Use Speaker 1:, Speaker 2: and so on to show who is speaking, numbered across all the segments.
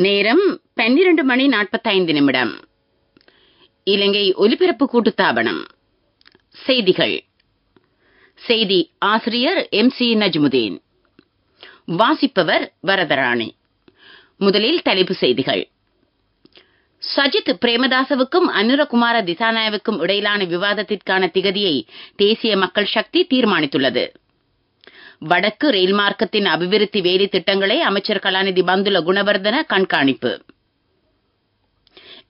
Speaker 1: நேரம் 12:45. இலங்கை ஒலிபரப்பு கூட்டுத்தாபனம். செய்திகள். செய்தி ஆசிரியர் MC நஜ்முதீன். வாசிப்பவர் வரதராணி. முதலில் தலைப்பு செய்திகள். சஜித் பிரேமதாசவுக்கும் அனுரகுமார திசாநாயகவுக்கும் இடையிலான விவாதத்திற்கான திகதியை தேசிய மக்கள் சக்தி தீர்மானித்துள்ளது. வடக்கு ரயில் மார்க்கத்தின் அபிவிருத்தி வேலை திட்டங்களை அமைச்சர் கலாநிதி பந்துல குணவர்தன கண்காணிப்பு.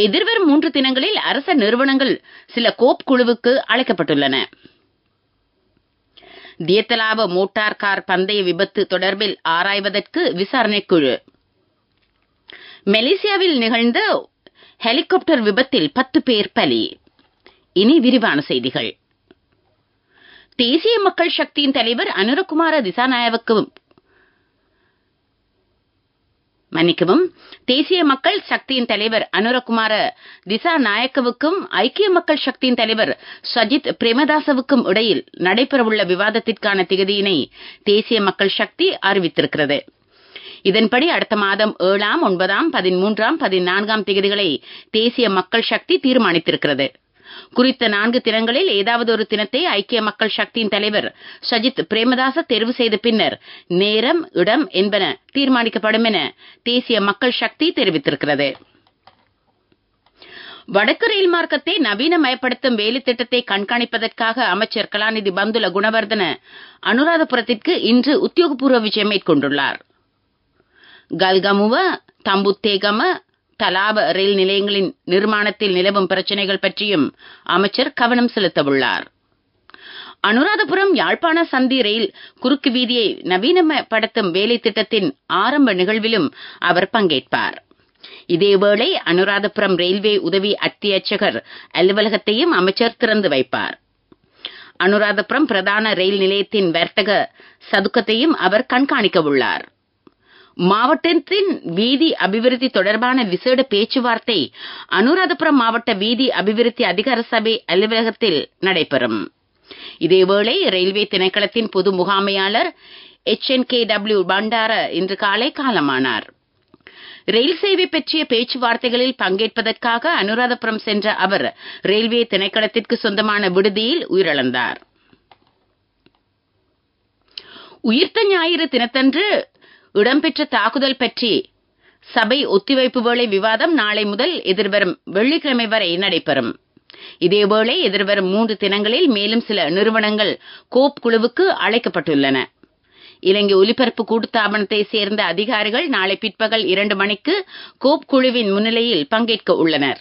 Speaker 1: எதிர்வரும் 3 தினங்களில் அரச நிறுவனங்கள் சில கோப் குழுவுக்கு அழைக்கப்பட்டுள்ளன. தியத்தலாவ மோட்டார் கார் பந்தய விபத்து தொடர்பில் ஆராய்வதற்கு விசாரணை குழு. மலேசியாவில் நிகழ்ந்த ஹெலிகாப்டர் விபத்தில் 10 பேர் பலி. இனி விரிவான செய்திகள். தேசிய மக்கள் சக்தியின் தலைவர் அனுரகுமார திசாநாயகவுக்கும் தேசிய மக்கள் சக்தியின் தலைவர் அனுரகுமார திசாநாயக்கவுக்கும் ஐக்கிய மக்கள் சக்தியின் தலைவர் சஜித் பிரேமதாசவுக்கும் இடையில் நடைபெறவுள்ள விவாதத்திற்கான திகதியினை தேசிய மக்கள் சக்தி அறிவித்திருக்கிறது. இதன்படி அடுத்த மாதம் 7ஆம், 9ஆம், 13ஆம், 14ஆம் திகதிகளை தேசிய மக்கள் சக்தி தீர்மானித்திருக்கிறது. குறித்த 4 தினங்களில் ஏதாவது ஒரு தினத்தை ஐக்கிய மக்கள் சக்தியின் தலைவர் சஜித் பிரேமதாச தேர்வு செய்த பின்னர் நேரம், இடம் என்பன தீர்மானிக்கப்படும் என தேசிய மக்கள் சக்தி தெரிவித்திருக்கிறது. வடக்கு ரயில் மார்க்கத்தை நவீனமயப்படுத்தும் வேலை திட்டத்தை கண்காணிப்பதற்காக அமைச்சர் கலாநிதி பந்துல குணவர்தன அனுராதபுரத்திற்கு இன்று உத்தியோகபூர்வ விஜயம் மேற்கொண்டுள்ளார். கல்கமுவ, தம்புத்தேகம, தலாவ ரயில் நிலையங்களின் நிர்மாணத்தில் நிலவும் பிரச்சினைகள் பற்றியும் அமைச்சர் கவனம் செலுத்தவுள்ளார். அனுராதபுரம் யாழ்ப்பாண சந்தி ரயில் குறுக்கு வீதியை நவீனமயப்படுத்தும் வேலை திட்டத்தின் ஆரம்ப நிகழ்விலும் அவர் பங்கேற்பார். இதேவேளை அனுராதபுரம் ரயில்வே உதவி அத்தியட்சகர் அலுவலகத்தையும் அமைச்சர் திறந்து வைப்பார். அனுராதபுரம் பிரதான ரயில் நிலையத்தின் வர்த்தக சதுக்கத்தையும் அவர் கண்காணிக்க உள்ளார். மாவட்டத்தின் வீதி அபிவிருத்தி தொடர்பான விசேட பேச்சுவார்த்தை அனுராதபுரம் மாவட்ட வீதி அபிவிருத்தி அதிகார சபை அலுவலகத்தில் நடைபெறும். இதேவேளை ரயில்வே திணைக்களத்தின் பொது முகாமையாளர் HNKW பண்டார இன்று காலை காலமானார். ரயில் சேவை பற்றிய பேச்சுவார்த்தைகளில் பங்கேற்பதற்காக அனுராதபுரம் சென்ற அவர் ரயில்வே திணைக்களத்திற்கு சொந்தமான விடுதியில் உயிரிழந்தார். உயிர்த்த ஞாயிறு தினத்தன்று இடம்பெற்ற தாக்குதல் பற்றி சபை ஒத்திவைப்பு வேளை விவாதம் நாளை முதல் எதிர்வரும் வெள்ளிக்கிழமை வரை நடைபெறும். இதேவேளை எதிர்வரும் 3 தினங்களில் மேலும் சில நிறுவனங்கள் கோப் குழுவுக்கு அழைக்கப்பட்டுள்ளன. இலங்கை ஒலிபரப்பு கூட்டுத்தாபனத்தை சேர்ந்த அதிகாரிகள் நாளை பிற்பகல் 2 மணிக்கு கோப் குழுவின் முன்னிலையில் பங்கேற்க உள்ளனர்.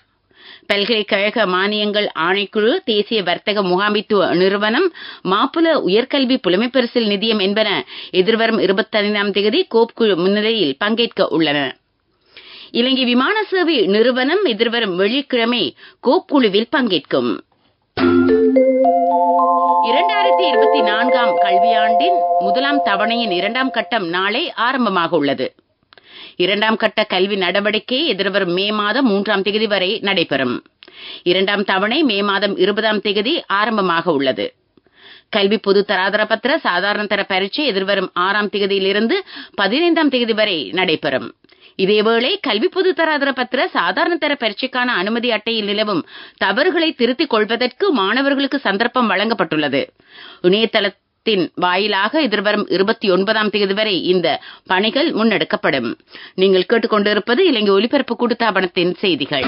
Speaker 1: பல்கலைக்கழக மானியங்கள் ஆணைக்குழு, தேசிய வர்த்தக முகாமித்துவ நிறுவனம், மாப்புல உயர்கல்வி புலமைப்பரிசில் நிதியம் என்பன எதிர்வரும் 25ஆம் தேதி கோப் குழு முன்னிலையில் பங்கேற்க உள்ளன. இலங்கை விமான சேவை நிறுவனம் எதிர்வரும் வெள்ளிக்கிழமை கோப் குழுவில் பங்கேற்கும். 2024ஆம் கல்வியாண்டின் 1ஆம் தவணையின் 2ஆம் கட்டம் நாளை ஆரம்பமாக உள்ளது. 2ஆம் கட்ட கல்வி நடவடிக்கை எதிர்வரும் மே மாதம் 3ஆம் தேதி வரை நடைபெறும். 2ஆம் தவணை மே மாதம் 20ஆம் தேதி ஆரம்பமாக உள்ளது. கல்வி பொது தராதர பத்திர சாதாரண தர பரீட்சை எதிர்வரும் 6ஆம் தேதியிலிருந்து 15ஆம் தேதி வரை நடைபெறும். இதேவேளை கல்வி பொது தராதர பத்திர சாதாரண தர பரீட்சைக்கான அனுமதி அட்டையில் நிலவும் தவறுகளை திருத்திக் கொள்வதற்கு மாணவர்களுக்கு சந்தர்ப்பம் வழங்கப்பட்டுள்ளது. இணையதளத்தின் வாயிலாக எதிர்வரும் 29ஆம் தேதி வரை இந்த பணிகள் முன்னெடுக்கப்படும். நீங்கள் கேட்டுக்கொண்டிருப்பது இலங்கை ஒலிபரப்பு கூட்டுத்தாபனத்தின் செய்திகள்.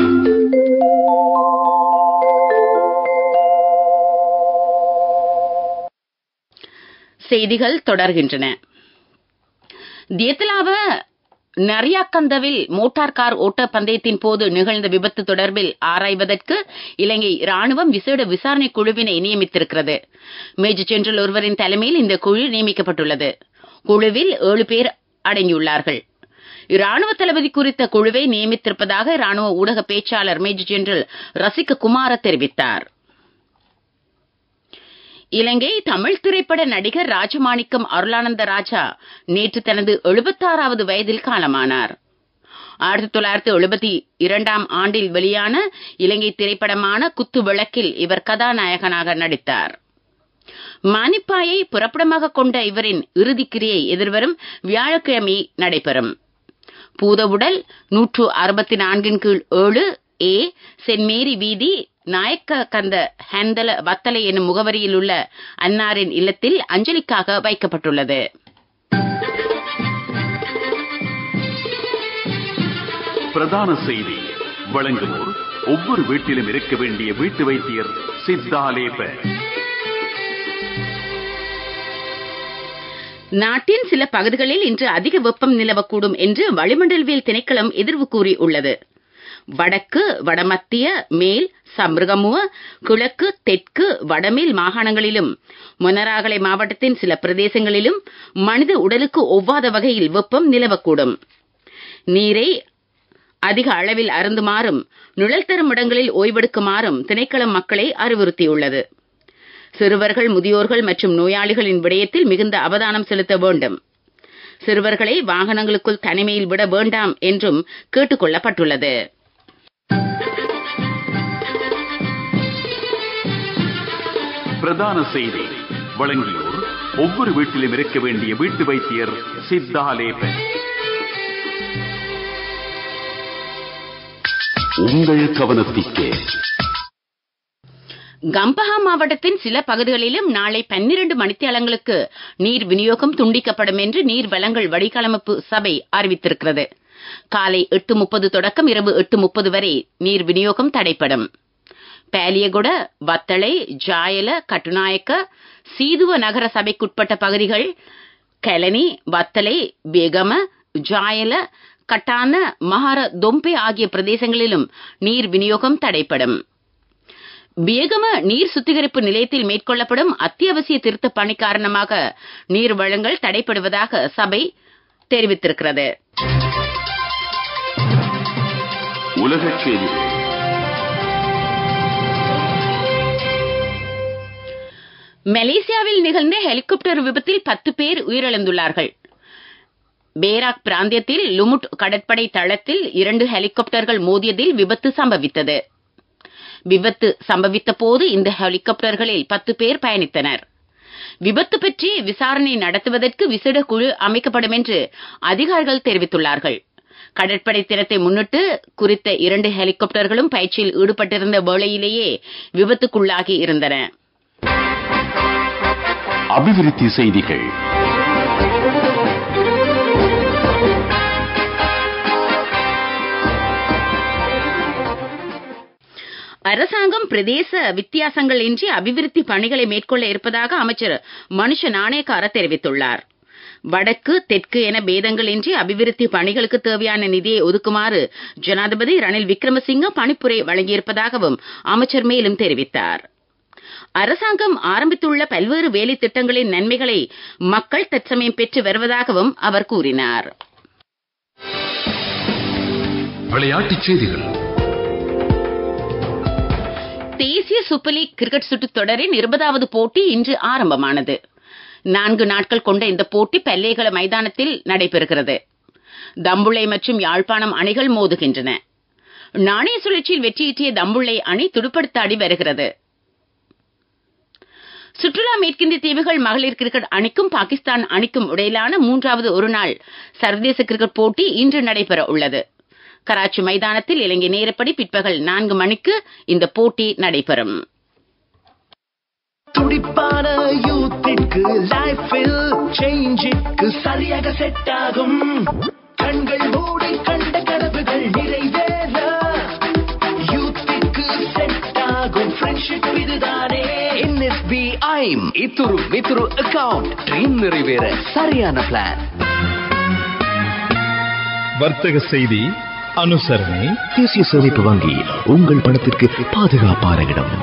Speaker 1: செய்திகள் தொடர்கின்றன. தியத்தலாவ நரியாக்கந்தவில் மோட்டார் கார் ஓட்ட பந்தயத்தின் போது நிகழ்ந்த விபத்து தொடர்பில் ஆராய்வதற்கு இலங்கை ராணுவம் விசேட விசாரணை குழுவினை நியமித்திருக்கிறது. மேஜர் ஜெனரல் ஒருவரின் தலைமையில் இந்த குழு நியமிக்கப்பட்டுள்ளது. குழுவில் 7 பேர் அடங்கியுள்ளார்கள். இராணுவ தளபதி குறித்த குழுவை நியமித்திருப்பதாக ராணுவ ஊடக பேச்சாளர் மேஜர் ஜெனரல் ரசிக குமார தெரிவித்தார். இலங்கை தமிழ் திரைப்பட நடிகர் ராஜமாணிக்கம் அருளானந்த ராஜா நேற்று தனது 76வது வயதில் காலமானார். 1972ஆம் ஆண்டில் வெளியான இலங்கை திரைப்படமான குத்து விளக்கில் இவர் கதாநாயகனாக நடித்தார். மானிப்பாயை புறப்படமாக கொண்ட இவரின் இறுதிக்கிரியை எதிர்வரும் வியாழக்கிழமை நடைபெறும். பூதவுடல் 164 கீழ் 7 ஏ சென்ட் மேரி வீதி நாயக்க கந்த ஹேந்தல வத்தலை என்னும் முகவரியில் உள்ள அன்னாரின் இல்லத்தில் அஞ்சலிக்காக வைக்கப்பட்டுள்ளது.
Speaker 2: பிரதான செய்தி வழங்குவோர் ஒவ்வொரு வீட்டிலும் இருக்க வேண்டிய வீட்டு வைத்தியர் சித்தாலேப.
Speaker 1: நாட்டின் சில பகுதிகளில் இன்று அதிக வெப்பம் நிலவக்கூடும் என்று வளிமண்டலவியல் திணைக்களம் எதிர்வு கூறியுள்ளது. வடக்கு, வடமத்திய, மேல், சப்ரகமுவ, கிழக்கு, தெற்கு, வடமேல் மாகாணங்களிலும் மொனராகலை மாவட்டத்தின் சில பிரதேசங்களிலும் மனித உடலுக்கு ஒவ்வாத வகையில் வெப்பம் நிலவக்கூடும். நீரை அதிக அளவில் அருந்துமாறும் நிழல் தரும் இடங்களில் ஓய்வெடுக்குமாறும் திணைக்களம் மக்களை அறிவுறுத்தியுள்ளது. சிறுவர்கள், முதியோர்கள் மற்றும் நோயாளிகளின் விடயத்தில் மிகுந்த அவதானம் செலுத்த வேண்டும். சிறுவர்களை வாகனங்களுக்குள் தனிமையில் விட வேண்டாம் என்றும் கேட்டுக் கொள்ளப்பட்டுள்ளது.
Speaker 2: பிரதான செய்தி வழங்கியோர் ஒவ்வொரு வீட்டிலும் இருக்க வேண்டிய வீட்டு வைத்தியர் சித்தாலேப. உங்கள் கவனத்திற்கு
Speaker 1: கம்பஹா மாவட்டத்தின் சில பகுதிகளிலும் நாளை 12 மணித்தியாலங்களுக்கு நீர் விநியோகம் துண்டிக்கப்படும் என்று நீர் வளங்கள் வடிகாலமைப்பு சபை அறிவித்திருக்கிறது. காலை 8:30 தொடக்கம் இரவு 8:30 வரை நீர் விநியோகம் தடைப்படும். பேலியகுட, வத்தளை, ஜாயல, கட்டுநாயக்க, சீதுவ நகர சபைக்குட்பட்ட பகுதிகள் கெலனி, வத்தளை, பேகம, ஜாயல, கட்டான, மஹார, தொம்பே ஆகிய பிரதேசங்களிலும் நீர் விநியோகம் தடைப்படும். பேகம நீர் சுத்திகரிப்பு நிலையத்தில் மேற்கொள்ளப்படும் அத்தியாவசிய திருத்த பணி காரணமாக நீர் வழங்கல் தடைப்படுவதாக சபை தெரிவித்திருக்கிறது.
Speaker 2: உலகச் செய்திகள்.
Speaker 1: மலேசியாவில் நிகழ்ந்த ஹெலிகாப்டர் விபத்தில் 10 பேர் உயிரிழந்துள்ளார்கள். பேராக் பிராந்தியத்தில் லுமுட் கடற்படை தளத்தில் 2 ஹெலிகாப்டர்கள் மோதியதில் விபத்து சம்பவித்தது. விபத்து சம்பவித்த போது இந்த ஹெலிகாப்டர்களில் 10 பேர் பயணித்தனர். விபத்து பற்றி விசாரணை நடத்துவதற்கு விசேட குழு அமைக்கப்படும் என்று அதிகாரிகள் தெரிவித்துள்ளார்கள். கடற்படை தினத்தை முன்னிட்டு குறித்த 2 ஹெலிகாப்டர்களும் பயிற்சியில் ஈடுபட்டிருந்த வேளையிலேயே விபத்துக்குள்ளாகி இருந்தன.
Speaker 2: அபிவிருத்தி செய்திகள்.
Speaker 1: அரசாங்கம் பிரதேச வித்தியாசங்கள் இன்றி அபிவிருத்தி பணிகளை மேற்கொள்ள இருப்பதாக அமைச்சர் மனுஷ நாணயக்கார தெரிவித்துள்ளார். வடக்கு, தெற்கு என பேதங்கள் இன்றி அபிவிருத்தி பணிகளுக்கு தேவையான நிதியை ஒதுக்குமாறு ஜனாதிபதி ரணில் விக்ரமசிங்க பணிப்புரை வழங்கியிருப்பதாகவும் அமைச்சர் மேலும் தெரிவித்தார். அரசாங்கம் ஆரம்பித்துள்ள பல்வேறு வேலை திட்டங்களின் நன்மைகளை மக்கள் தற்சமயம் பெற்று வருவதாகவும் அவர் கூறினார்.
Speaker 2: விளையாட்டுச் செய்திகள்.
Speaker 1: தேசிய சூப்பர் லீக் கிரிக்கெட் சுற்றுத் தொடரின் 20வது போட்டி இன்று ஆரம்பமானது. 4 நாட்கள் கொண்ட இந்த போட்டி பல்லேகல மைதானத்தில் நடைபெறுகிறது. தம்புள்ளை மற்றும் யாழ்ப்பாணம் அணிகள் மோதுகின்றன. நாணய சுழற்சியில் வெற்றியீட்டிய தம்புள்ளை அணி துடுப்படுத்தாடி வருகிறது. சுற்றுலா மேற்கிந்திய தீவுகள் மகளிர் கிரிக்கெட் அணிக்கும் பாகிஸ்தான் அணிக்கும் இடையிலான 3வது ஒருநாள் சர்வதேச கிரிக்கெட் போட்டி இன்று நடைபெற உள்ளது. கராச்சி மைதானத்தில் இலங்கை நேரப்படி பிற்பகல் 4 மணிக்கு இந்த போட்டி நடைபெறும்.
Speaker 3: துடிப்பான யூத்திற்கு லைஃபில் சேஞ்சுக்கு சரியாக செட் ஆகும். கண்கள் மூடி கண்ட கனவுகள் நிறைவேற யூத்திற்கு செட் ஆகும் ஃப்ரெண்ட்ஷிப் இதுதானே. NSBI இத்துரு அக்கவுண்ட் ட்ரீம் நிறைவேற சரியான பிளான்.
Speaker 4: வர்த்தக செய்தி அனுசரணை.
Speaker 3: தேசிய சேமிப்பு வங்கி உங்கள் பணத்திற்கு பாதுகாப்பான இடம்.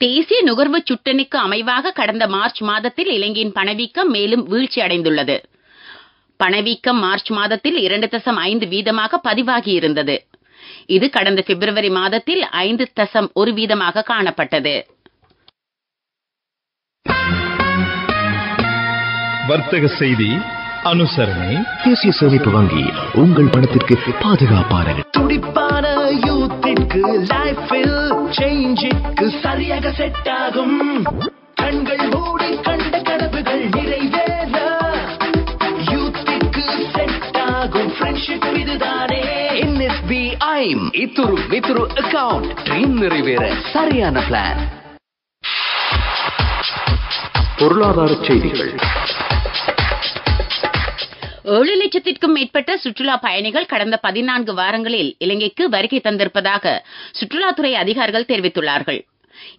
Speaker 1: தேசிய நுகர்வு சுட்டணிக்கு அமைவாக கடந்த மார்ச் மாதத்தில் இலங்கையின் பணவீக்கம் மேலும் வீழ்ச்சி அடைந்துள்ளது. பணவீக்கம் மார்ச் மாதத்தில் 2.5% பதிவாகியிருந்தது. இது கடந்த பிப்ரவரி மாதத்தில் 5.1% காணப்பட்டது.
Speaker 4: வர்த்தக செய்தி அனுசரணை.
Speaker 3: தேசிய சேமிப்பு வங்கி உங்கள் பணத்திற்கு பாதுகாப்பான துடிப்பான யூத்திற்கு லைஃபில் சேஞ்சுக்கு சரியாக செட் ஆகும். கண்கள் மூடி கண்ட கனவுகள் நிறைவேற யூத்திற்கு
Speaker 5: பிரைம் இத்துரு வித்துரு அக்கவுண்ட் ட்ரீம் நிறைவேற சரியான பிளான்.
Speaker 2: பொருளாதார செய்திகள்.
Speaker 1: 7 லட்சத்திற்கும் மேற்பட்ட சுற்றுலா பயணிகள் கடந்த 14 வாரங்களில் இலங்கைக்கு வருகை தந்திருப்பதாக சுற்றுலாத்துறை அதிகாரிகள் தெரிவித்துள்ளார்கள்.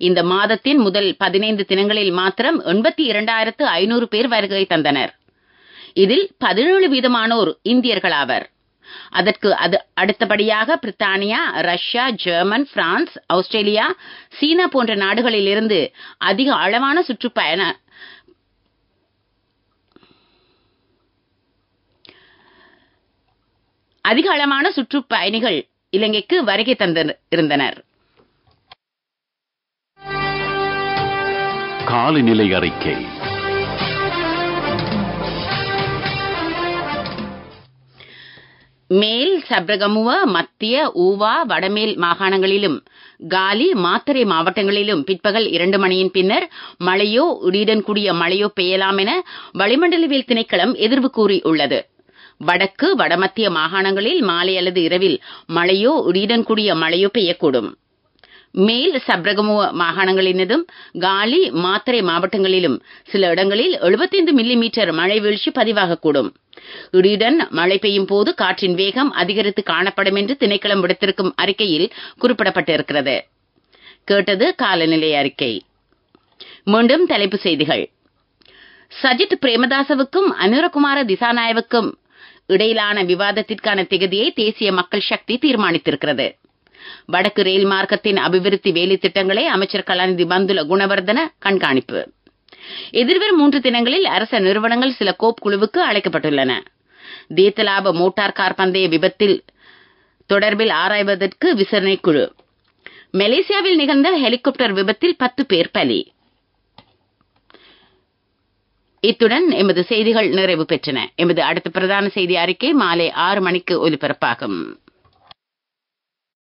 Speaker 1: இந்த மாதத்தின் முதல் 15 தினங்களில் மாத்திரம் 82,500 பேர் வருகை தந்தனர். இதில் 17% இந்தியர்களாவர். அதற்கு அடுத்தபடியாக பிரித்தானியா, ரஷ்யா, ஜெர்மன், பிரான்ஸ், ஆஸ்திரேலியா, சீனா போன்ற நாடுகளிலிருந்து அதிக அளவான சுற்றுப்பயணிகள் இலங்கைக்கு வருகை தந்திருந்தனர்.
Speaker 2: காலநிலை அறிக்கை.
Speaker 1: மேல் சப்ரகமுவ, மத்திய, ஊவா, வடமேல் மாகாணங்களிலும் காலி, மாத்தறை மாவட்டங்களிலும் பிற்பகல் 2 மணியின் பின்னர் மழையோ இடியுடன் கூடிய மழையோ பெய்யலாம் என வளிமண்டலவியல் திணைக்களம் எதிர்வு கூறியுள்ளது. வடக்கு வடமத்திய மாகாணங்களில் மாலை அல்லது இரவில் மழையோ இடியுடன் கூடிய மழையோ பெய்யக்கூடும். மேல் சப்ரகமுவ மாகாணங்களினதும் காலி, மாத்தறை மாவட்டங்களிலும் சில இடங்களில் 75 மில்லிமீட்டர் மழை வீழ்ச்சி பதிவாகக்கூடும். இடியுடன் மழை பெய்யும் போது காற்றின் வேகம் அதிகரித்து காணப்படும் என்று திணைக்களம் விடுத்திருக்கும் அறிக்கையில் குறிப்பிடப்பட்டிருக்கிறது. கேட்டது காலநிலை அறிக்கை. மீண்டும் தலைப்புச் செய்திகள். சஜித் பிரேமதாசவுக்கும் அனுரகுமார திசாநாயகவுக்கும் இடையிலான விவாதத்திற்கான திகதியை தேசிய மக்கள் சக்தி தீர்மானித்திருக்கிறது. வடக்கு ரயில் மார்க்கத்தின் அபிவிருத்தி வேலை திட்டங்களை அமைச்சர் கலாநிதி பந்துல குணவர்தன கண்காணிப்பு. எதிர்வரும் 3 தினங்களில் அரச நிறுவனங்கள் சில கோப் குழுவுக்கு அழைக்கப்பட்டுள்ளன. தேத்தலாப மோட்டார் கார் பந்தய விபத்தில் தொடர்பில் ஆராய்வதற்கு விசாரணை குழு. மலேசியாவில் நிகழ்ந்த ஹெலிகாப்டர் விபத்தில் 10 பேர் பலி. இத்துடன் எமது செய்திகள் நிறைவு பெற்றன. எமது அடுத்த பிரதான செய்தி அறிக்கை மாலை 6 மணிக்கு ஒலிபரப்பாகும்.